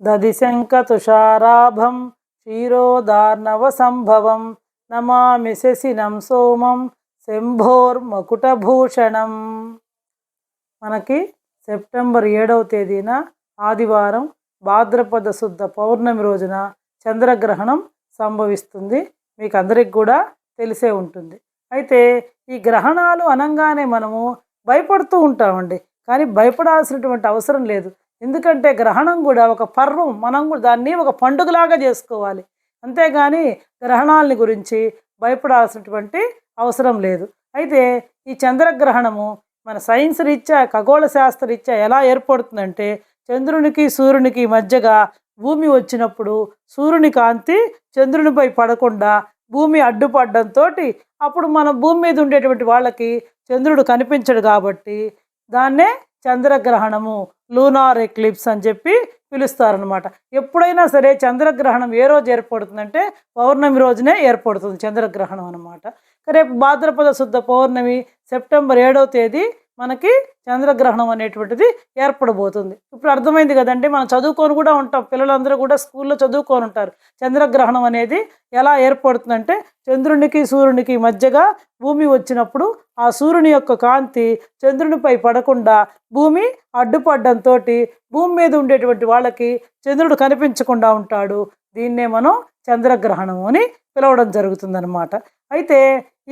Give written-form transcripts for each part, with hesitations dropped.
దదిశంఖతుషారాభం క్షీరోదార్ణవ సంభవం నమామి శశినం సోమం శంభోర్మకుటభూషణం. మనకి సెప్టెంబర్ 7వ తేదీన ఆదివారం భాద్రపద శుద్ధ పౌర్ణమి రోజున చంద్రగ్రహణం సంభవిస్తుంది. మీకు అందరికి కూడా తెలిసే ఉంటుంది. అయితే ఈ గ్రహణాలు అనగానే మనము భయపడుతూ ఉంటామండి. కానీ భయపడాల్సినటువంటి అవసరం లేదు. ఎందుకంటే గ్రహణం కూడా ఒక పర్వం, మనం కూడా దాన్ని ఒక పండుగలాగా చేసుకోవాలి. అంతేగాని గ్రహణాలని గురించి భయపడాల్సినటువంటి అవసరం లేదు. అయితే ఈ చంద్రగ్రహణము మన సైన్స్ రీత్యా, ఖగోళ శాస్త్ర రీత్యా ఎలా ఏర్పడుతుందంటే, చంద్రునికి సూర్యునికి మధ్యగా భూమి వచ్చినప్పుడు సూర్యుని కాంతి చంద్రునిపై పడకుండా భూమి అడ్డుపడడంతో అప్పుడు మన భూమి మీద ఉండేటువంటి వాళ్ళకి చంద్రుడు కనిపించడు. కాబట్టి దాన్నే చంద్రగ్రహణము, లూనార్ ఎక్లిప్స్ అని చెప్పి పిలుస్తారనమాట. ఎప్పుడైనా సరే చంద్రగ్రహణం ఏ రోజు ఏర్పడుతుందంటే పౌర్ణమి రోజునే ఏర్పడుతుంది చంద్రగ్రహణం అనమాట. రేపు భాద్రపద శుద్ధ పౌర్ణమి సెప్టెంబర్ 7వ తేదీ మనకి చంద్రగ్రహణం అనేటువంటిది ఏర్పడబోతుంది. ఇప్పుడు అర్థమైంది కదండి. మనం చదువుకొని కూడా ఉంటాం, పిల్లలందరూ కూడా స్కూల్లో చదువుకొని ఉంటారు. చంద్రగ్రహణం అనేది ఎలా ఏర్పడుతుందంటే, చంద్రునికి సూర్యునికి మధ్యగా భూమి వచ్చినప్పుడు ఆ సూర్యుని యొక్క కాంతి చంద్రునిపై పడకుండా భూమి అడ్డుపడడంతో భూమి మీద ఉండేటువంటి వాళ్ళకి చంద్రుడు కనిపించకుండా ఉంటాడు. దీన్నే మనం చంద్రగ్రహణం అని పిలవడం జరుగుతుందన్నమాట. అయితే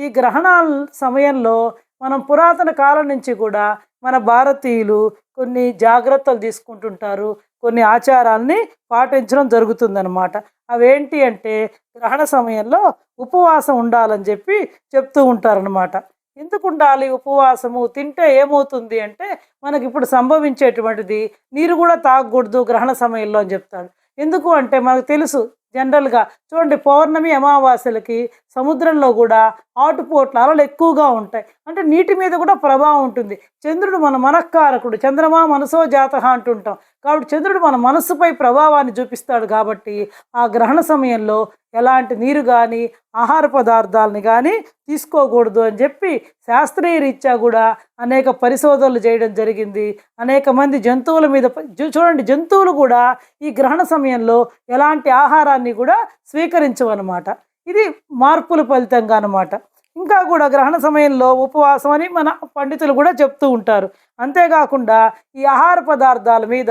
ఈ గ్రహణాల సమయంలో మనం పురాతన కాలం నుంచి కూడా మన భారతీయులు కొన్ని జాగ్రత్తలు తీసుకుంటుంటారు, కొన్ని ఆచారాలని పాటించడం జరుగుతుందన్నమాట. అవేంటి అంటే, గ్రహణ సమయంలో ఉపవాసం ఉండాలని చెప్పి చెప్తూ ఉంటారనమాట. ఎందుకు ఉండాలి ఉపవాసము? తింటే ఏమవుతుంది అంటే, మనకి ఇప్పుడు సంభవించేటువంటిది నీరు కూడా తాగకూడదు గ్రహణ సమయంలో అని చెప్తాడు. ఎందుకు అంటే మనకు తెలుసు, జనరల్గా చూడండి, పౌర్ణమి అమావాస్యలకి సముద్రంలో కూడా ఆటుపోట్ల అలలు ఎక్కువగా ఉంటాయి. అంటే నీటి మీద కూడా ప్రభావం ఉంటుంది. చంద్రుడు మన మనఃకారకుడు, చంద్రమా మనసో జాతః అంటుంటాం. కాబట్టి చంద్రుడు మన మనస్సుపై ప్రభావాన్ని చూపిస్తాడు. కాబట్టి ఆ గ్రహణ సమయంలో ఎలాంటి నీరు కానీ ఆహార పదార్థాలని కానీ తీసుకోకూడదు అని చెప్పి శాస్త్రీయ రీత్యా కూడా అనేక పరిశోధనలు చేయడం జరిగింది. అనేక మంది జంతువుల మీద చూడండి, జంతువులు కూడా ఈ గ్రహణ సమయంలో ఎలాంటి ఆహారాన్ని కూడా స్వీకరించవన్నమాట. ఇది మార్పుల ఫలితంగా అనమాట. ఇంకా కూడా గ్రహణ సమయంలో ఉపవాసం అని మన పండితులు కూడా చెప్తూ ఉంటారు. అంతేకాకుండా ఈ ఆహార పదార్థాల మీద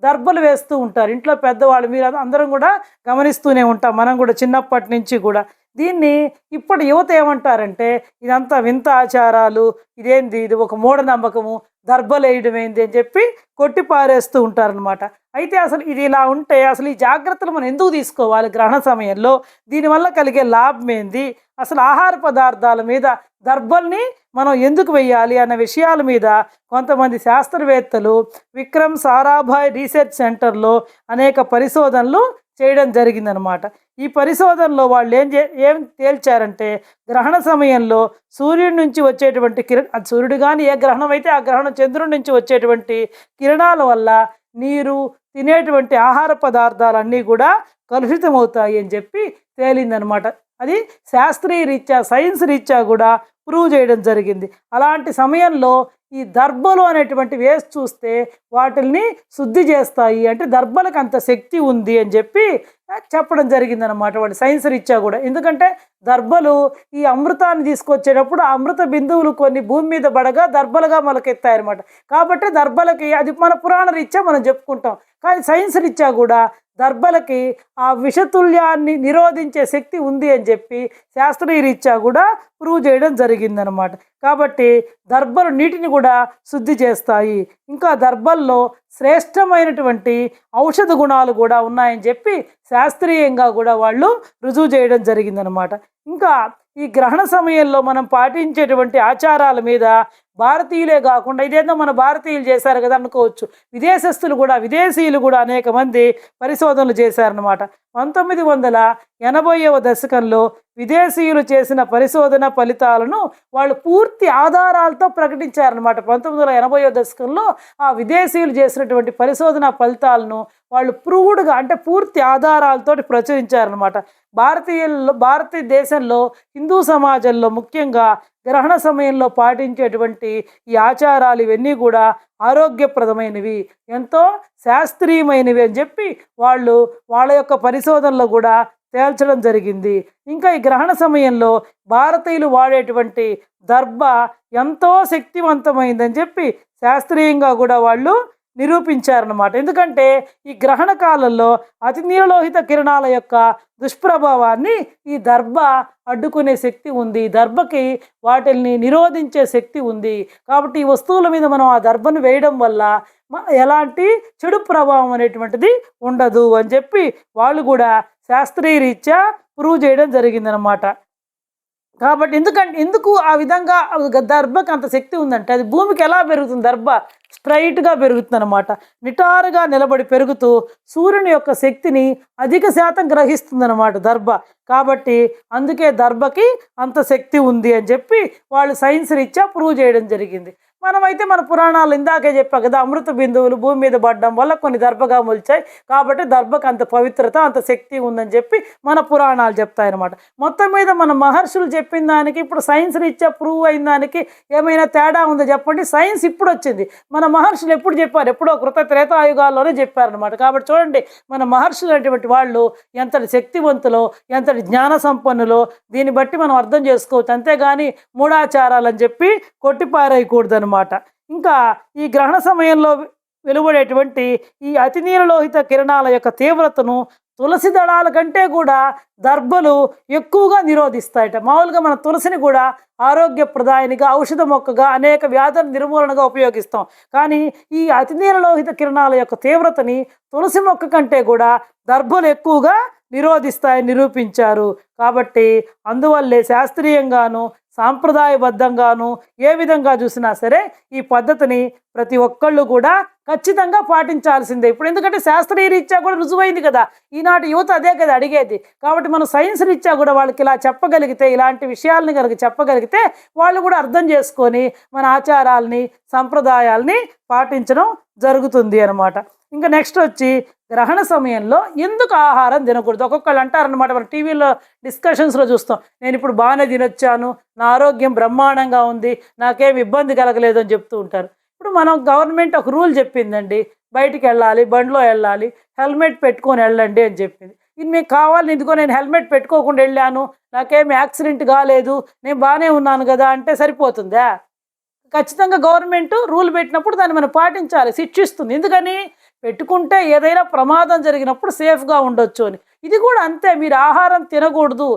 దర్బలు వేస్తూ ఉంటారు. ఇంట్లో పెద్దవాళ్ళు, మీరు అందరం కూడా గమనిస్తూనే ఉంటాం, మనం కూడా చిన్నప్పటి నుంచి కూడా. దీన్ని ఇప్పటి యువత ఏమంటారంటే, ఇదంతా వింత ఆచారాలు, ఇదేంది, ఇది ఒక మూఢనమ్మకము, దర్బలు వేయడం ఏంది అని చెప్పి కొట్టి పారేస్తూ ఉంటారనమాట. అయితే అసలు ఇది ఇలా ఉంటే అసలు ఈ జాగ్రత్తలు మనం ఎందుకు తీసుకోవాలి గ్రహణ సమయంలో? దీనివల్ల కలిగే లాభం ఏంది? అసలు ఆహార పదార్థాల మీద దర్బల్ని మనం ఎందుకు వెయ్యాలి అన్న విషయాల మీద కొంతమంది శాస్త్రవేత్తలు విక్రమ్ సారాభాయ్ రీసెర్చ్ సెంటర్లో అనేక పరిశోధనలు చేయడం జరిగిందనమాట. ఈ పరిశోధనలో వాళ్ళు ఏం తేల్చారంటే, గ్రహణ సమయంలో సూర్యుడి నుంచి వచ్చేటువంటి సూర్యుడు కానీ ఏ గ్రహణం అయితే ఆ గ్రహణం చంద్రుడి నుంచి వచ్చేటువంటి కిరణాల వల్ల నీరు, తినేటువంటి ఆహార పదార్థాలన్నీ కూడా కలుషితమవుతాయి అని చెప్పి తేలిందనమాట. అది శాస్త్రీయ రీత్యా, సైన్స్ రీత్యా కూడా ప్రూవ్ చేయడం జరిగింది. అలాంటి సమయంలో ఈ దర్బలు అనేటువంటి వేసి చూస్తే వాటిల్ని శుద్ధి చేస్తాయి, అంటే దర్బలకు అంత శక్తి ఉంది అని చెప్పి చెప్పడం జరిగిందనమాట వాళ్ళు సైన్స్ రీత్యా కూడా. ఎందుకంటే దర్బలు ఈ అమృతాన్ని తీసుకొచ్చేటప్పుడు ఆ అమృత బిందువులు కొన్ని భూమి మీద పడగా దర్బలుగా మొలకెత్తాయన్నమాట. కాబట్టి దర్బలకి, అది మన పురాణ రీత్యా మనం చెప్పుకుంటాం, కానీ సైన్స్ రీత్యా కూడా దర్బలకి ఆ విషతుల్యాన్ని నిరోధించే శక్తి ఉంది అని చెప్పి శాస్త్రీయ రీత్యా కూడా ప్రూవ్ చేయడం జరిగిందనమాట. కాబట్టి దర్బలు నీటిని కూడా శుద్ధి చేస్తాయి. ఇంకా దర్బల్లో శ్రేష్టమైనటువంటి ఔషధ గుణాలు కూడా ఉన్నాయని చెప్పి శాస్త్రీయంగా కూడా వాళ్ళు రుజువు చేయడం జరిగిందనమాట. ఇంకా ఈ గ్రహణ సమయంలో మనం పాటించేటువంటి ఆచారాల మీద భారతీయులే కాకుండా, ఇదేదో మన భారతీయులు చేశారు కదా అనుకోవచ్చు, విదేశీయులు కూడా అనేక మంది పరిశోధనలు చేశారనమాట. 1980వ దశకంలో విదేశీయులు చేసిన పరిశోధన ఫలితాలను వాళ్ళు పూర్తి ఆధారాలతో ప్రకటించారనమాట. 1980వ దశకంలో ఆ విదేశీయులు చేసినటువంటి పరిశోధన ఫలితాలను వాళ్ళు ప్రూవ్డ్గా, అంటే పూర్తి ఆధారాలతో ప్రచురించారనమాట. భారతదేశంలో హిందూ సమాజంలో ముఖ్యంగా గ్రహణ సమయంలో పాటించేటువంటి ఈ ఆచారాలు ఇవన్నీ కూడా ఆరోగ్యప్రదమైనవి, ఎంతో శాస్త్రీయమైనవి అని చెప్పి వాళ్ళ యొక్క పరిశోధనలో కూడా తేల్చడం జరిగింది. ఇంకా ఈ గ్రహణ సమయంలో భారతీయులు వాడేటువంటి దర్భ ఎంతో శక్తివంతమైందని చెప్పి శాస్త్రీయంగా కూడా వాళ్ళు నిరూపించారన్నమాట. ఎందుకంటే ఈ గ్రహణ కాలంలో అతి నీలలోహిత కిరణాల యొక్క దుష్ప్రభావాన్ని ఈ దర్భ అడ్డుకునే శక్తి ఉంది, దర్భకి వాటిని నిరోధించే శక్తి ఉంది. కాబట్టి ఈ వస్తువుల మీద మనం ఆ దర్భను వేయడం వల్ల ఎలాంటి చెడు ప్రభావం అనేటువంటిది ఉండదు అని చెప్పి వాళ్ళు కూడా శాస్త్రీయ రీత్యా ప్రూవ్ చేయడం జరిగిందనమాట. కాబట్టి ఎందుకు ఆ విధంగా దర్భకి అంత శక్తి ఉందంటే, అది భూమికి ఎలా పెరుగుతుంది? దర్భ స్ట్రైట్గా పెరుగుతుంది అనమాట, నిటారుగా నిలబడి పెరుగుతూ సూర్యుని యొక్క శక్తిని అధిక శాతం గ్రహిస్తుంది అనమాట దర్భ. కాబట్టి అందుకే దర్భకి అంత శక్తి ఉంది అని చెప్పి వాళ్ళు సైన్స్ రీత్యా ప్రూవ్ చేయడం జరిగింది. మనమైతే మన పురాణాలు ఇందాకే చెప్పా కదా, అమృత బిందువులు భూమి మీద పడడం వల్ల కొన్ని దర్భగా మొలిచాయి, కాబట్టి దర్భకు అంత పవిత్రత అంత శక్తి ఉందని చెప్పి మన పురాణాలు చెప్తాయన్నమాట. మొత్తం మీద మన మహర్షులు చెప్పిన దానికి ఇప్పుడు సైన్స్ రీత్యా ప్రూవ్ అయిన దానికి ఏమైనా తేడా ఉందో చెప్పండి. సైన్స్ ఇప్పుడు వచ్చింది, మన మహర్షులు ఎప్పుడు చెప్పారు? ఎప్పుడో త్రేతాయుగాల్లోనే చెప్పారనమాట. కాబట్టి చూడండి, మన మహర్షులు అనేటువంటి వాళ్ళు ఎంతటి శక్తివంతులో, ఎంతటి జ్ఞాన సంపన్నులో దీన్ని బట్టి మనం అర్థం చేసుకోవచ్చు. అంతేగాని మూఢాచారాలని చెప్పి కొట్టిపారేయకూడదు అనమాట. ఇంకా ఈ గ్రహణ సమయంలో వెలువడేటువంటి ఈ అతి నీలలోహిత కిరణాల యొక్క తీవ్రతను తులసి దళాల కంటే కూడా దర్భలు ఎక్కువగా నిరోధిస్తాయట. మామూలుగా మన తులసిని కూడా ఆరోగ్యప్రదాయనిగా, ఔషధ మొక్కగా, అనేక వ్యాధుల నిర్మూలనగా ఉపయోగిస్తాం. కానీ ఈ అతి నీలలోహిత కిరణాల యొక్క తీవ్రతని తులసి మొక్క కంటే కూడా దర్భలు ఎక్కువగా నిరోధిస్తాయని నిరూపించారు. కాబట్టి అందువల్లే శాస్త్రీయంగాను సాంప్రదాయబద్ధంగాను ఏ విధంగా చూసినా సరే ఈ పద్ధతిని ప్రతి ఒక్కళ్ళు కూడా ఖచ్చితంగా పాటించాల్సిందే. ఇప్పుడు ఎందుకంటే శాస్త్రీయ రీత్యా కూడా రుజువైంది కదా, ఈనాటి యువత అదే కదా అడిగేది. కాబట్టి మనం సైన్స్ రీత్యా కూడా వాళ్ళకి ఇలా చెప్పగలిగితే, ఇలాంటి విషయాలని కనుక చెప్పగలిగితే వాళ్ళు కూడా అర్థం చేసుకొని మన ఆచారాలని సంప్రదాయాల్ని పాటించడం జరుగుతుంది అనమాట. ఇంకా నెక్స్ట్ వచ్చి గ్రహణ సమయంలో ఎందుకు ఆహారం తినకూడదు? ఒక్కొక్కళ్ళు అంటారనమాట, మన టీవీలో డిస్కషన్స్లో చూస్తాం, నేను ఇప్పుడు బాగానే తినొచ్చాను, నా ఆరోగ్యం బ్రహ్మాండంగా ఉంది, నాకేం ఇబ్బంది కలగలేదు అని చెప్తూ ఉంటారు. ఇప్పుడు మనం గవర్నమెంట్ ఒక రూల్ చెప్పిందండి, బయటికి వెళ్ళాలి, బండిలో వెళ్ళాలి, హెల్మెట్ పెట్టుకొని వెళ్ళండి అని చెప్పింది. ఇది మీకు కావాలి, ఎందుకో నేను హెల్మెట్ పెట్టుకోకుండా వెళ్ళాను, నాకేమి యాక్సిడెంట్ కాలేదు, నేను బాగానే ఉన్నాను కదా అంటే సరిపోతుందా? ఖచ్చితంగా గవర్నమెంట్ రూల్ పెట్టినప్పుడు దాన్ని మనం పాటించాలి, శిక్షిస్తుంది. ఎందుకని? పెట్టుకుంటే ఏదైనా ప్రమాదం జరిగినప్పుడు సేఫ్గా ఉండొచ్చు అని. ఇది కూడా అంతే, మీరు ఆహారం తినకూడదు.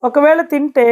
ఒకవేళ తింటే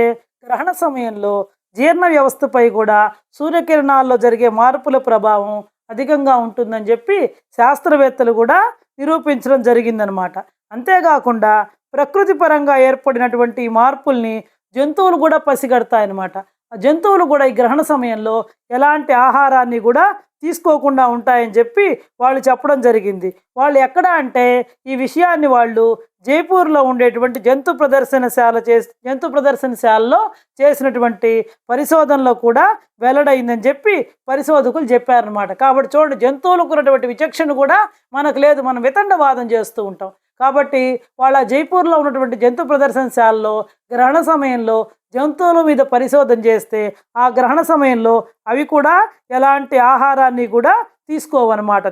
గ్రహణ సమయంలో జీర్ణ వ్యవస్థపై కూడా సూర్యకిరణాల్లో జరిగే మార్పుల ప్రభావం అధికంగా ఉంటుందని చెప్పి శాస్త్రవేత్తలు కూడా నిరూపించడం జరిగిందనమాట. అంతేకాకుండా ప్రకృతి పరంగా ఏర్పడినటువంటి ఈ మార్పుల్ని జంతువులు కూడా పసిగడతాయన్నమాట. ఆ జంతువులు కూడా ఈ గ్రహణ సమయంలో ఎలాంటి ఆహారాన్ని కూడా తీసుకోకుండా ఉంటాయని చెప్పి వాళ్ళు చెప్పడం జరిగింది. వాళ్ళు ఎక్కడ అంటే ఈ విషయాన్ని వాళ్ళు జైపూర్లో ఉండేటువంటి జంతు ప్రదర్శనశాలలో చేసినటువంటి పరిశోధనలో కూడా వెల్లడైందని చెప్పి పరిశోధకులు చెప్పారనమాట. కాబట్టి చూడండి, జంతువులకు ఉన్నటువంటి విచక్షణ కూడా మనకు లేదు, మనం వితండవాదం చేస్తూ ఉంటాం. కాబట్టి వాళ్ళ జైపూర్లో ఉన్నటువంటి జంతు ప్రదర్శనశాలలో గ్రహణ సమయంలో జంతువుల మీద పరిశోధన చేస్తే ఆ గ్రహణ సమయంలో అవి కూడా ఎలాంటి ఆహారాన్ని కూడా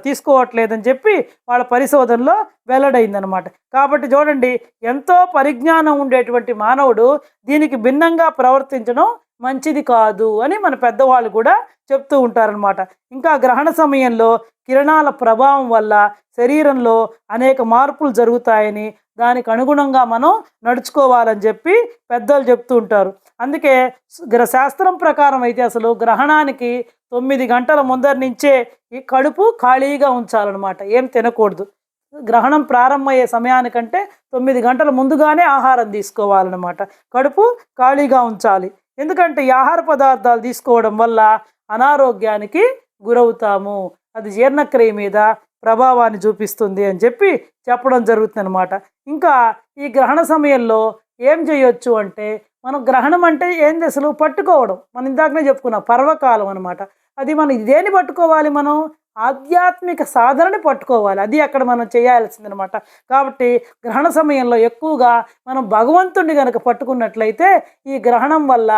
తీసుకోవట్లేదని చెప్పి వాళ్ళ పరిశోధనలో వెల్లడైందనమాట. కాబట్టి చూడండి, ఎంతో పరిజ్ఞానం ఉండేటువంటి మానవుడు దీనికి భిన్నంగా ప్రవర్తించడం మంచిది కాదు అని మన పెద్దవాళ్ళు కూడా చెప్తూ ఉంటారనమాట. ఇంకా గ్రహణ సమయంలో కిరణాల ప్రభావం వల్ల శరీరంలో అనేక మార్పులు జరుగుతాయని, దానికి అనుగుణంగా మనం నడుచుకోవాలని చెప్పి పెద్దలు చెప్తూ ఉంటారు. అందుకే శాస్త్రం ప్రకారం అయితే అసలు గ్రహణానికి 9 గంటల ముందర నుంచే ఈ కడుపు ఖాళీగా ఉంచాలన్నమాట, ఏం తినకూడదు. గ్రహణం ప్రారంభమయ్యే సమయానికంటే 9 గంటల ముందుగానే ఆహారం తీసుకోవాలన్నమాట, కడుపు ఖాళీగా ఉంచాలి. ఎందుకంటే ఈ ఆహార పదార్థాలు తీసుకోవడం వల్ల అనారోగ్యానికి గురవుతాము, అది జీర్ణక్రియ మీద ప్రభావాన్ని చూపిస్తుంది అని చెప్పి చెప్పడం జరుగుతుంది అనమాట. ఇంకా ఈ గ్రహణ సమయంలో ఏం చేయొచ్చు అంటే, మనం గ్రహణం అంటే ఏంది అసలు? పట్టుకోవడం. మనం ఇందాకనే చెప్పుకున్నాం, పర్వకాలం అనమాట. అది మనం దేన్ని పట్టుకోవాలి? మనం ఆధ్యాత్మిక సాధనని పట్టుకోవాలి. అది అక్కడ మనం చేయాల్సిందనమాట. కాబట్టి గ్రహణ సమయంలో ఎక్కువగా మనం భగవంతుడిని గనక పట్టుకున్నట్లయితే ఈ గ్రహణం వల్ల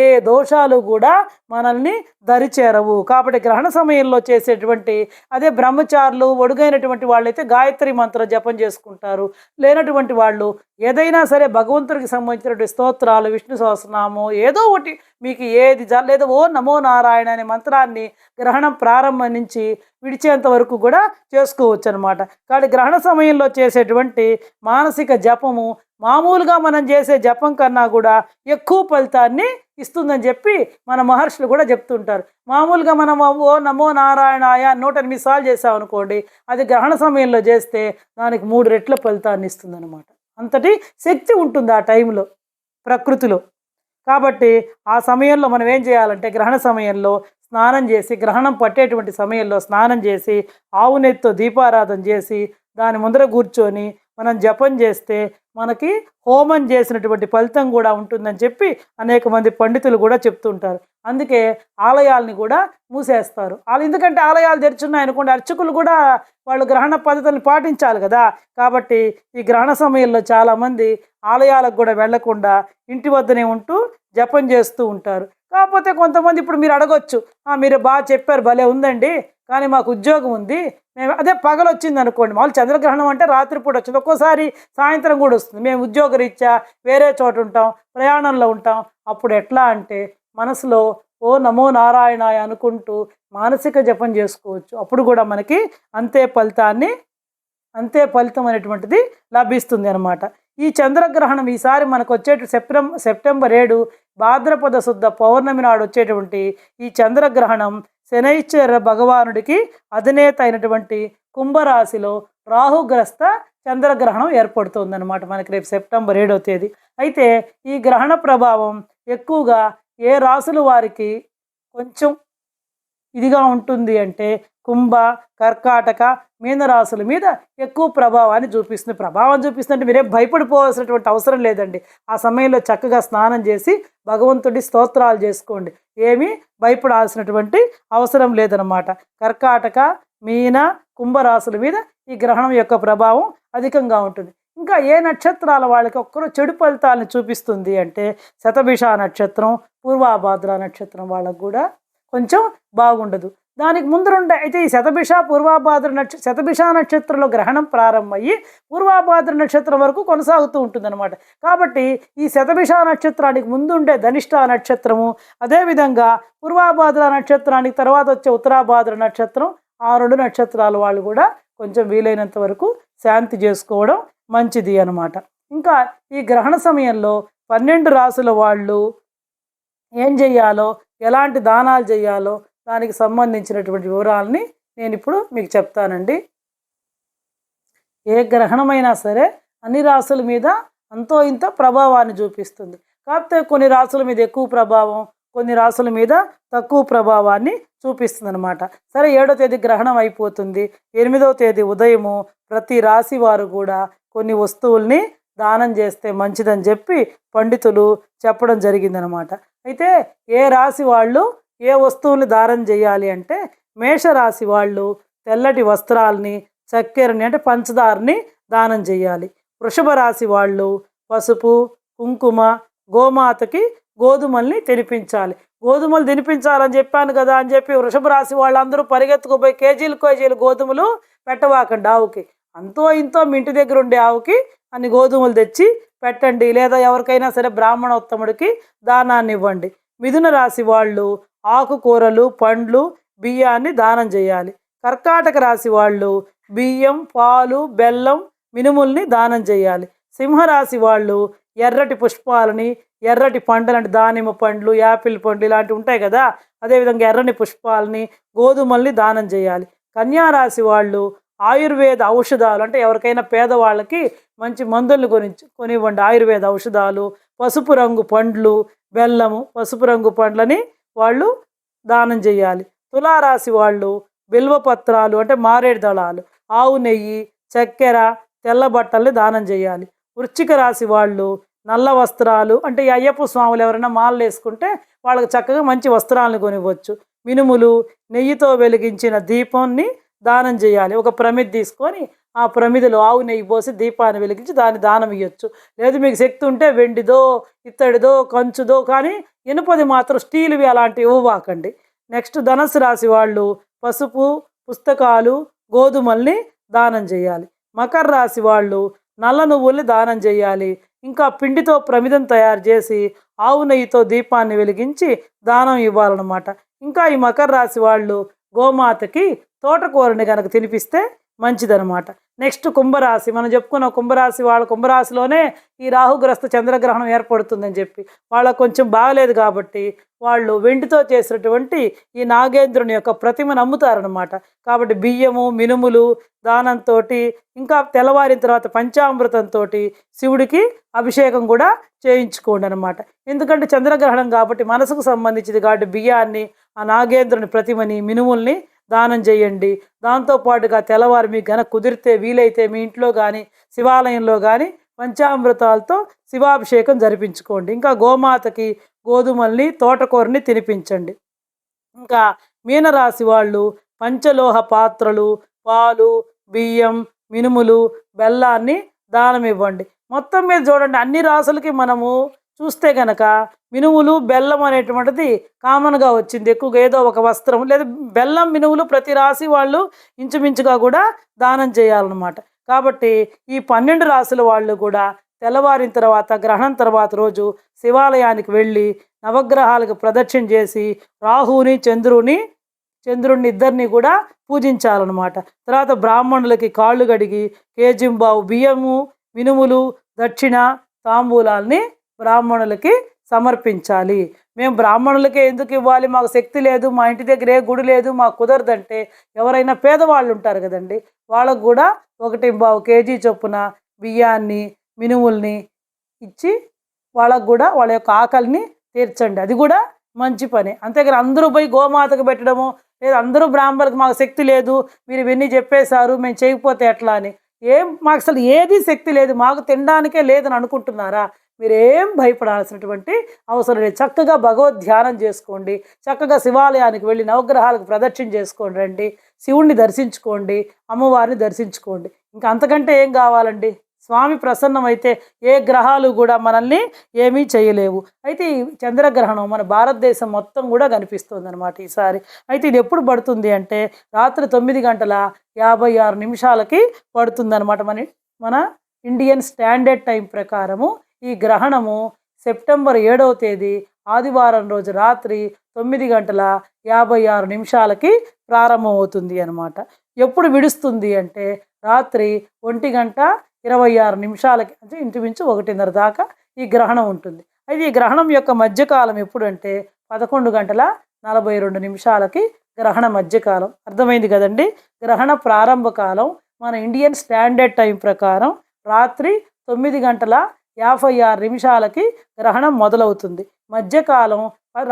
ఏ దోషాలు కూడా మనల్ని దరిచేరవు. కాబట్టి గ్రహణ సమయంలో చేసేటువంటి అదే బ్రహ్మచారులు ఒడుగైనటువంటి వాళ్ళైతే గాయత్రి మంత్ర జపం చేసుకుంటారు. లేనటువంటి వాళ్ళు ఏదైనా సరే భగవంతుడికి సంబంధించినటువంటి స్తోత్రాలు, విష్ణు సహస్రనామం ఏదో ఒకటి మీకు ఏది లేదా ఓ నమో నారాయణ అనే మంత్రాన్ని గ్రహణం ప్రారంభం నుంచి విడిచేంత వరకు కూడా చేసుకోవచ్చు అనమాట. కాబట్టి గ్రహణ సమయంలో చేసేటువంటి మానసిక జపము మామూలుగా మనం చేసే జపం కన్నా కూడా ఎక్కువ ఫలితాన్ని ఇస్తుందని చెప్పి మన మహర్షులు కూడా చెప్తుంటారు. మామూలుగా మనం ఓ నమో నారాయణాయ 108 సార్లు చేసామనుకోండి, అది గ్రహణ సమయంలో చేస్తే దానికి 3 రెట్ల ఫలితాన్ని ఇస్తుంది అనమాట. అంతటి శక్తి ఉంటుంది ఆ టైంలో ప్రకృతిలో. కాబట్టి ఆ సమయంలో మనం ఏం చేయాలంటే గ్రహణ సమయంలో స్నానం చేసి, గ్రహణం పట్టేటువంటి సమయంలో స్నానం చేసి, ఆవు నెత్తితో దీపారాధన చేసి దాని ముందర కూర్చొని మనం జపం చేస్తే మనకి హోమం చేసినటువంటి ఫలితం కూడా ఉంటుందని చెప్పి అనేక మంది పండితులు కూడా చెప్తుంటారు. అందుకే ఆలయాల్ని కూడా మూసేస్తారు. ఎందుకంటే ఆలయాలు తెరుచున్నాయనుకోండి, అర్చకులు కూడా వాళ్ళు గ్రహణ పద్ధతులను పాటించాలి కదా. కాబట్టి ఈ గ్రహణ సమయంలో చాలామంది ఆలయాలకు కూడా వెళ్లకుండా ఇంటి వద్దనే ఉంటూ జపం చేస్తూ ఉంటారు. కాకపోతే కొంతమంది ఇప్పుడు మీరు అడగొచ్చు, మీరు బాగా చెప్పారు, భలే ఉందండి, కానీ మాకు ఉద్యోగం ఉంది, మేము అదే పగలు వచ్చింది అనుకోండి, మామూలు చంద్రగ్రహణం అంటే రాత్రిపూట వచ్చింది, ఒక్కోసారి సాయంత్రం కూడా వస్తుంది, మేము ఉద్యోగరీత్యా వేరే చోట ఉంటాం, ప్రయాణంలో ఉంటాం, అప్పుడు ఎట్లా అంటే మనసులో ఓ నమో నారాయణాయ అనుకుంటూ మానసిక జపం చేసుకోవచ్చు. అప్పుడు కూడా మనకి అంతే ఫలితం అనేటువంటిది లభిస్తుంది అనమాట. ఈ చంద్రగ్రహణం ఈసారి మనకు సెప్టెంబర్ 7 భాద్రపద శుద్ధ పౌర్ణమి నాడు వచ్చేటువంటి ఈ చంద్రగ్రహణం శనైశ్వర భగవానుడికి అధినేత అయినటువంటి కుంభరాశిలో రాహుగ్రస్త చంద్రగ్రహణం ఏర్పడుతుందన్నమాట మనకి రేపు సెప్టెంబర్ 7వ తేదీ. అయితే ఈ గ్రహణ ప్రభావం ఎక్కువగా ఏ రాశుల వారికి కొంచెం ఇదిగా ఉంటుంది అంటే కుంభ, కర్కాటక, మీనరాశుల మీద ఎక్కువ ప్రభావం చూపిస్తుందంటే మీరే భయపడిపోవాల్సినటువంటి అవసరం లేదండి. ఆ సమయంలో చక్కగా స్నానం చేసి భగవంతుడి స్తోత్రాలు చేసుకోండి, ఏమీ భయపడాల్సినటువంటి అవసరం లేదనమాట. కర్కాటక, మీన, కుంభరాశుల మీద ఈ గ్రహణం యొక్క ప్రభావం అధికంగా ఉంటుంది. ఇంకా ఏ నక్షత్రాల వాళ్ళకి ఒక్కరో చెడు ఫలితాలను చూపిస్తుంది అంటే శతభిష నక్షత్రం, పూర్వాభాద్ర నక్షత్రం వాళ్ళకు కూడా కొంచెం బాగుండదు. దానికి ముందరుండే అయితే ఈ శతభిష నక్షత్రంలో గ్రహణం ప్రారంభమయ్యి పూర్వాభాద్ర నక్షత్రం వరకు కొనసాగుతూ ఉంటుందన్నమాట. కాబట్టి ఈ శతభిష నక్షత్రానికి ముందుండే ధనిష్ట నక్షత్రము, అదేవిధంగా పూర్వాభాద్ర నక్షత్రానికి తర్వాత వచ్చే ఉత్తరాభాద్ర నక్షత్రం, ఆ 2 నక్షత్రాల వాళ్ళు కూడా కొంచెం వీలైనంత వరకు శాంతి చేసుకోవడం మంచిది అనమాట. ఇంకా ఈ గ్రహణ సమయంలో 12 రాసుల వాళ్ళు ఏం చెయ్యాలో, ఎలాంటి దానాలు చేయాలో దానికి సంబంధించినటువంటి వివరాలని నేను ఇప్పుడు మీకు చెప్తానండి. ఏ గ్రహణమైనా సరే అన్ని రాసుల మీద అంతో ఇంత ప్రభావాన్ని చూపిస్తుంది. కాకపోతే కొన్ని రాసుల మీద ఎక్కువ ప్రభావం, కొన్ని రాసుల మీద తక్కువ ప్రభావాన్ని చూపిస్తుంది అనమాట. సరే, 7వ తేదీ గ్రహణం అయిపోతుంది. 8వ తేదీ ఉదయము ప్రతి రాశి వారు కూడా కొన్ని వస్తువుల్ని దానం చేస్తే మంచిదని చెప్పి పండితులు చెప్పడం జరిగిందనమాట. అయితే ఏ రాశి వాళ్ళు ఏ వస్తువుని దానం చేయాలి అంటే మేషరాశి వాళ్ళు తెల్లటి వస్త్రాలని, చక్కెరని అంటే పంచదారని దానం చేయాలి. వృషభ రాశి వాళ్ళు పసుపు, కుంకుమ, గోమాతకి గోధుమల్ని తినిపించాలి. గోధుమలు తినిపించాలని చెప్పాను కదా అని చెప్పి వృషభ రాశి వాళ్ళందరూ పరిగెత్తుకుపోయి కేజీలు గోధుమలు పెట్టవాకండి ఆవుకి. అంతో ఇంతో మీ ఇంటి దగ్గర ఉండే ఆవుకి అన్ని గోధుమలు తెచ్చి పెట్టండి, లేదా ఎవరికైనా సరే బ్రాహ్మణోత్తముడికి దానాన్ని ఇవ్వండి. మిథున రాశి వాళ్ళు ఆకుకూరలు, పండ్లు, బియ్యాన్ని దానం చేయాలి. కర్కాటక రాశి వాళ్ళు బియ్యం, పాలు, బెల్లం, మినుముల్ని దానం చేయాలి. సింహరాశి వాళ్ళు ఎర్రటి పుష్పాలని, ఎర్రటి పండ్లు అంటే దానిమ్మ పండ్లు, యాపిల్ పండ్లు ఇలాంటివి ఉంటాయి కదా, అదేవిధంగా ఎర్రని పుష్పాలని, గోధుమల్ని దానం చేయాలి. కన్యారాశి వాళ్ళు ఆయుర్వేద ఔషధాలు అంటే ఎవరికైనా పేదవాళ్ళకి మంచి మందులను కొనివ్వండి. ఆయుర్వేద ఔషధాలు, పసుపు రంగు పండ్లు, బెల్లము, పసుపు రంగు పండ్లని వాళ్ళు దానం చేయాలి. తులారాశి వాళ్ళు బిల్వపత్రాలు అంటే మారేడు దళాలు, ఆవు నెయ్యి, చక్కెర, తెల్ల బట్టల్ని దానం చేయాలి. వృశ్చిక రాశి వాళ్ళు నల్ల వస్త్రాలు అంటే ఈ అయ్యప్ప స్వాములు ఎవరైనా మాలలు వేసుకుంటే వాళ్ళకి చక్కగా మంచి వస్త్రాలను కొనివ్వచ్చు. మినుములు, నెయ్యితో వెలిగించిన దీపాన్ని దానం చేయాలి. ఒక ప్రమిద తీసుకొని ఆ ప్రమిదలో ఆవు నెయ్యి పోసి దీపాన్ని వెలిగించి దాన్ని దానం ఇవ్వచ్చు. లేదు మీకు శక్తి ఉంటే వెండిదో, ఇత్తడిదో, కంచుదో, కానీ ఇనుపది మాత్రం స్టీల్వి అలాంటివి ఇవ్వకండి. నెక్స్ట్ ధనుసు రాశి వాళ్ళు పసుపు, పుస్తకాలు, గోధుమల్ని దానం చేయాలి. మకర రాశి వాళ్ళు నల్ల నువ్వుల్ని దానం చేయాలి. ఇంకా పిండితో ప్రమిదం తయారు చేసి ఆవు నెయ్యితో దీపాన్ని వెలిగించి దానం ఇవ్వాలన్నమాట. ఇంకా ఈ మకర రాశి వాళ్ళు గోమాతకి తోటకూరని కనుక తినిపిస్తే మంచిదనమాట. నెక్స్ట్ కుంభరాశి, మనం చెప్పుకున్న కుంభరాశి వాళ్ళ కుంభరాశిలోనే ఈ రాహుగ్రస్త చంద్రగ్రహణం ఏర్పడుతుందని చెప్పి వాళ్ళకు కొంచెం బాగలేదు కాబట్టి వాళ్ళు వెండితో చేసినటువంటి ఈ నాగేంద్రుని యొక్క ప్రతిమను అమ్ముతారనమాట. కాబట్టి బియ్యము, మినుములు దానంతో, ఇంకా తెల్లవారిన తర్వాత పంచామృతంతో శివుడికి అభిషేకం కూడా చేయించుకోండి అనమాట. ఎందుకంటే చంద్రగ్రహణం కాబట్టి మనసుకు సంబంధించింది కాబట్టి బియ్యాన్ని, ఆ నాగేంద్రుని ప్రతిమని, మినుముల్ని దానం చేయండి. దాంతోపాటుగా తెల్లవారు మీకు గనక కుదిరితే వీలైతే మీ ఇంట్లో కానీ శివాలయంలో కానీ పంచామృతాలతో శివాభిషేకం జరిపించుకోండి. ఇంకా గోమాతకి గోధుమల్ని, తోటకూరని తినిపించండి. ఇంకా మీనరాశి వాళ్ళు పంచలోహ పాత్రలు, పాలు, బియ్యం, మినుములు, బెల్లాన్ని దానం ఇవ్వండి. మొత్తం మీద చూడండి, అన్ని రాసులకి మనము చూస్తే గనక మినుములు, బెల్లం అనేటువంటిది కామన్గా వచ్చింది. ఎక్కువగా ఏదో ఒక వస్త్రం లేదా బెల్లం, మినుములు ప్రతి రాశి వాళ్ళు ఇంచుమించుగా కూడా దానం చేయాలన్నమాట. కాబట్టి ఈ 12 రాశుల వాళ్ళు కూడా తెల్లవారిన తర్వాత, గ్రహణం తర్వాత రోజు శివాలయానికి వెళ్ళి నవగ్రహాలకు ప్రదక్షిణ చేసి రాహుని, చంద్రుడిని ఇద్దరిని కూడా పూజించాలన్నమాట. తర్వాత బ్రాహ్మణులకి కాళ్ళు కడిగి కేజింబావు బియ్యము, మినుములు, దక్షిణ, తాంబూలాల్ని బ్రాహ్మణులకి సమర్పించాలి. మేము బ్రాహ్మణులకే ఎందుకు ఇవ్వాలి, మాకు శక్తి లేదు, మా ఇంటి దగ్గర ఏ గుడి లేదు, మాకు కుదరదంటే ఎవరైనా పేదవాళ్ళు ఉంటారు కదండి, వాళ్ళకు కూడా 1.25 కేజీ చొప్పున బియ్యాన్ని, మినుముల్ని ఇచ్చి వాళ్ళకు కూడా వాళ్ళ యొక్క ఆకలిని తీర్చండి. అది కూడా మంచి పని. అంతేగాని అందరూ పోయి గోమాతకు పెట్టడము, లేదా అందరూ బ్రాహ్మణులకు మాకు శక్తి లేదు, మీరు ఇవన్నీ చెప్పేశారు, మేము చేయకపోతే ఎట్లా అని, మాకు అసలు ఏది శక్తి లేదు, మాకు తినడానికే లేదని అనుకుంటున్నారా? మీరేం భయపడాల్సినటువంటి అవసరం లేదు. చక్కగా భగవద్ ధ్యానం చేసుకోండి, చక్కగా శివాలయానికి వెళ్ళి నవగ్రహాలకు ప్రదక్షిణ చేసుకోండి, రండి శివుణ్ణి దర్శించుకోండి, అమ్మవారిని దర్శించుకోండి. ఇంకా అంతకంటే ఏం కావాలండి? స్వామి ప్రసన్నమైతే ఏ గ్రహాలు కూడా మనల్ని ఏమీ చేయలేవు. అయితే ఈ చంద్రగ్రహణం మన భారతదేశం మొత్తం కూడా కనిపిస్తుంది అనమాట ఈసారి. అయితే ఇది ఎప్పుడు పడుతుంది అంటే రాత్రి 9:56 పడుతుందన్నమాట. మన ఇండియన్ స్టాండర్డ్ టైం ప్రకారము ఈ గ్రహణము సెప్టెంబర్ 7వ తేదీ ఆదివారం రోజు రాత్రి 9:56 ప్రారంభమవుతుంది అనమాట. ఎప్పుడు విడుస్తుంది అంటే రాత్రి 1:26 అంటే ఇంచుమించు 1:30 దాకా ఈ గ్రహణం ఉంటుంది. అయితే ఈ గ్రహణం యొక్క మధ్యకాలం ఎప్పుడంటే 11:42 గ్రహణ మధ్యకాలం. అర్థమైంది కదండి? గ్రహణ ప్రారంభ కాలం మన ఇండియన్ స్టాండర్డ్ టైం ప్రకారం రాత్రి 9:56 గ్రహణం మొదలవుతుంది. మధ్యకాలం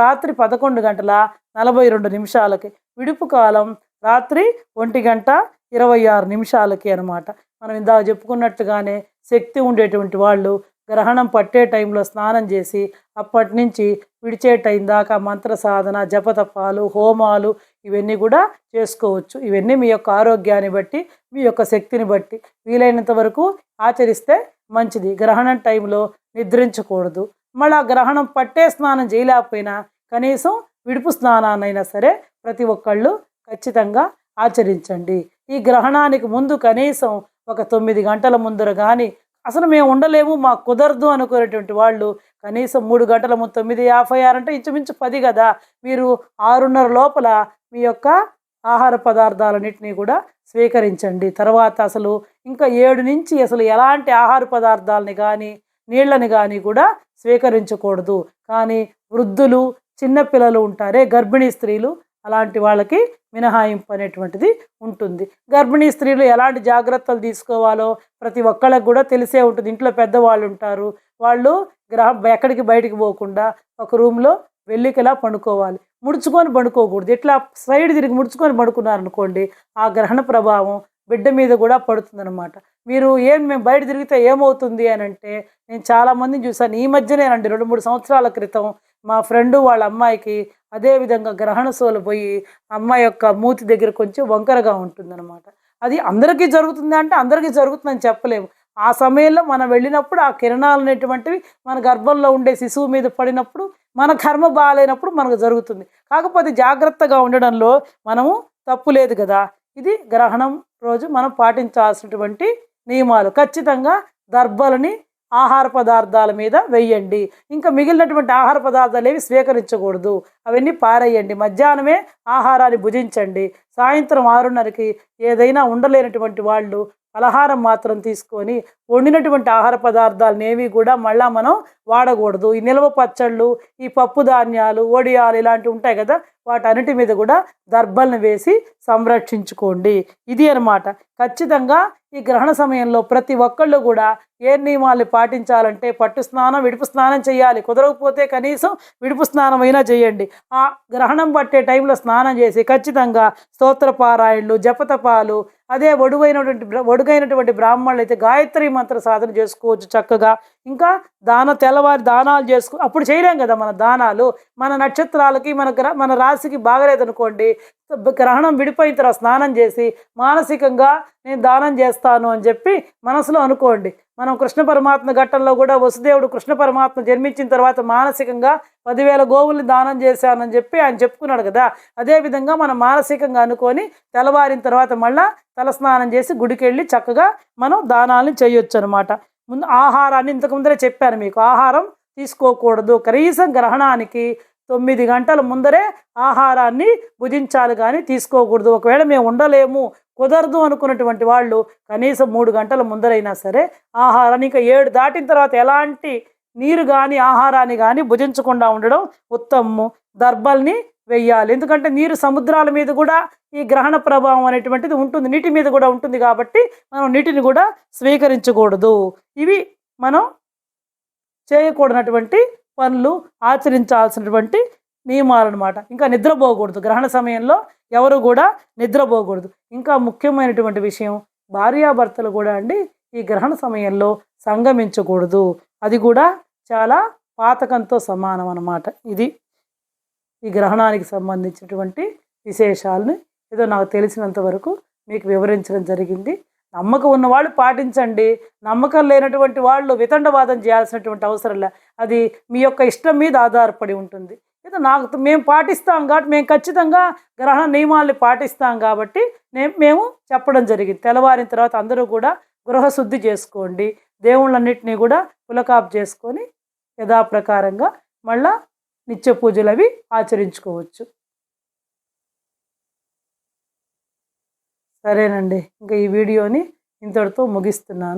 రాత్రి 11:42 విడుపు కాలం రాత్రి 1:26 అనమాట. మనం ఇందాక చెప్పుకున్నట్టుగానే శక్తి ఉండేటువంటి వాళ్ళు గ్రహణం పట్టే టైంలో స్నానం చేసి అప్పటి నుంచి విడిచే టైం దాకా మంత్ర సాధన, జపతపాలు, హోమాలు ఇవన్నీ కూడా చేసుకోవచ్చు. ఇవన్నీ మీ యొక్క ఆరోగ్యాన్ని బట్టి, మీ యొక్క శక్తిని బట్టి వీలైనంత వరకు ఆచరిస్తే మంచిది. గ్రహణం టైంలో నిద్రించకూడదు. మళ్ళీ ఆ గ్రహణం పట్టే స్నానం చేయలేకపోయినా కనీసం విడుపు స్నానాన్నైనా సరే ప్రతి ఒక్కళ్ళు ఖచ్చితంగా ఆచరించండి. ఈ గ్రహణానికి ముందు కనీసం ఒక 9 గంటల ముందర కానీ, అసలు మేము ఉండలేము, మాకు కుదరదు అనుకునేటువంటి వాళ్ళు కనీసం 3 గంటల ముందు, 9:56 అంటే ఇంచుమించు 10 కదా, మీరు 6:30 లోపల మీ యొక్క ఆహార పదార్థాలన్నింటినీ కూడా స్వీకరించండి. తర్వాత అసలు ఇంకా 7 నుంచి అసలు ఎలాంటి ఆహార పదార్థాలని కానీ నీళ్ళని కానీ కూడా స్వీకరించకూడదు. కానీ వృద్ధులు, చిన్నపిల్లలు ఉంటారే, గర్భిణీ స్త్రీలు, అలాంటి వాళ్ళకి మినహాయింపు అనేటువంటిది ఉంటుంది. గర్భిణీ స్త్రీలు ఎలాంటి జాగ్రత్తలు తీసుకోవాలో ప్రతి ఒక్కళ్ళకి కూడా తెలిసే ఉంటుంది. ఇంట్లో పెద్దవాళ్ళు ఉంటారు, వాళ్ళు ఎక్కడికి బయటికి పోకుండా ఒక రూమ్లో వెల్లికిలా పండుకోవాలి. ముడుచుకొని పండుకోకూడదు. ఇట్లా సైడ్ తిరిగి ముడుచుకొని పడుకున్నారనుకోండి, ఆ గ్రహణ ప్రభావం బిడ్డ మీద కూడా పడుతుందన్నమాట. మీరు మేము బయట తిరిగితే ఏమవుతుంది అని అంటే, నేను చాలామందిని చూశాను. ఈ మధ్యనేనండి 2-3 సంవత్సరాల క్రితం మా ఫ్రెండు వాళ్ళ అమ్మాయికి అదే విధంగా గ్రహణ సోల పోయి అమ్మాయి యొక్క మూతి దగ్గర కొంచెం వంకరగా ఉంటుందన్నమాట. అది అందరికీ జరుగుతుంది అంటే అందరికీ జరుగుతుందని చెప్పలేము. ఆ సమయంలో మనం వెళ్ళినప్పుడు ఆ కిరణాలు అనేటువంటివి మన గర్భంలో ఉండే శిశువు మీద పడినప్పుడు మన కర్మ బాగాలేనప్పుడు మనకు జరుగుతుంది. కాకపోతే జాగ్రత్తగా ఉండడంలో మనము తప్పు లేదు కదా. ఇది గ్రహణం రోజు మనం పాటించాల్సినటువంటి నియమాలు. ఖచ్చితంగా దర్భలని ఆహార పదార్థాల మీద వెయ్యండి. ఇంకా మిగిలినటువంటి ఆహార పదార్థాలు ఏవి స్వీకరించకూడదు, అవన్నీ పారేయండి. మధ్యాహ్నమే ఆహారాన్ని భుజించండి. సాయంత్రం 6:30కి ఏదైనా ఉండలేనటువంటి వాళ్ళు ఫలహారం మాత్రం తీసుకొని వండినటువంటి ఆహార పదార్థాలను ఏవి కూడా మళ్ళా మనం వాడకూడదు. ఈ నిల్వ పచ్చళ్ళు, ఈ పప్పు ధాన్యాలు, వడియాలు ఇలాంటివి ఉంటాయి కదా, వాటన్నిటి మీద కూడా దర్భలను వేసి సంరక్షించుకోండి. ఇది అన్నమాట. ఖచ్చితంగా ఈ గ్రహణ సమయంలో ప్రతి ఒక్కళ్ళు కూడా ఏ నియమాలు పాటించాలంటే పట్టు స్నానం, విడుపు స్నానం చేయాలి. కుదరకపోతే కనీసం విడుపు స్నానం అయినా చేయండి. ఆ గ్రహణం పట్టే టైంలో స్నానం చేసి ఖచ్చితంగా స్తోత్రపారాయణలు, జపతపాలు, అదే ఒడుగైనటువంటి బ్రాహ్మణులు అయితే గాయత్రి మంత్ర సాధన చేసుకోవచ్చు చక్కగా. ఇంకా తెల్లవారి దానాలు అప్పుడు చేయలేం కదా మన దానాలు. మన నక్షత్రాలకి మన రాశికి బాగలేదనుకోండి, గ్రహణం విడిపోయిన తర్వాత స్నానం చేసి మానసికంగా నేను దానం చేస్తాను అని చెప్పి మనసులో అనుకోండి. మనం కృష్ణ పరమాత్మ ఘట్టంలో కూడా వసుదేవుడు కృష్ణ పరమాత్మ జన్మించిన తర్వాత మానసికంగా 10,000 గోవుల్ని దానం చేశానని చెప్పి ఆయన చెప్పుకున్నాడు కదా. అదేవిధంగా మనం మానసికంగా అనుకొని తెల్లవారిన తర్వాత మళ్ళీ తలస్నానం చేసి గుడికి వెళ్ళి చక్కగా మనం దానాలను చేయొచ్చు అనమాట. ముందు ఆహారాన్ని ఇంతకుముందరే చెప్పాను మీకు, ఆహారం తీసుకోకూడదు. కనీసం గ్రహణానికి 9 గంటల ముందరే ఆహారాన్ని భుజించాలి కానీ తీసుకోకూడదు. ఒకవేళ మేము ఉండలేము, కుదరదు అనుకున్నటువంటి వాళ్ళు కనీసం 3 గంటల ముందరైనా సరే ఆహారాన్ని, ఇంకా 7 దాటిన తర్వాత ఎలాంటి నీరు కానీ ఆహారాన్ని కానీ భుజించకుండా ఉండడం ఉత్తమము. దర్భల్ని వెయ్యాలి. ఎందుకంటే నీరు సముద్రాల మీద కూడా ఈ గ్రహణ ప్రభావం అనేటువంటిది ఉంటుంది, నీటి మీద కూడా ఉంటుంది కాబట్టి మనం నీటిని కూడా స్వీకరించకూడదు. ఇవి మనం చేయకూడనటువంటి పనులు, ఆచరించాల్సినటువంటి నియమాలు అనమాట. ఇంకా నిద్రపోకూడదు. గ్రహణ సమయంలో ఎవరు కూడా నిద్రపోకూడదు. ఇంకా ముఖ్యమైనటువంటి విషయం, భార్యాభర్తలు కూడా అండి ఈ గ్రహణ సమయంలో సంగమించకూడదు. అది కూడా చాలా పాతకంతో సమానం అన్నమాట. ఇది ఈ గ్రహణానికి సంబంధించినటువంటి విశేషాలని ఏదో నాకు తెలిసినంత వరకు మీకు వివరించడం జరిగింది. నమ్మకం ఉన్నవాళ్ళు పాటించండి. నమ్మకం లేనటువంటి వాళ్ళు వితండవాదం చేయాల్సినటువంటి అవసరం లే. అది మీ యొక్క ఇష్టం మీద ఆధారపడి ఉంటుంది. ఏదో మేము పాటిస్తాం కాబట్టి, మేము ఖచ్చితంగా గ్రహణ నియమాల్ని పాటిస్తాం కాబట్టి మేము చెప్పడం జరిగింది. తెల్లవారిన తర్వాత అందరూ కూడా గృహశుద్ధి చేసుకోండి. దేవుళ్ళన్నింటినీ కూడా పులకాపు చేసుకొని యథాప్రకారంగా మళ్ళా నిత్య పూజలు అవి ఆచరించుకోవచ్చు. సరేనండి, ఇంకా ఈ వీడియోని ఇంతటితో ముగిస్తున్నాను.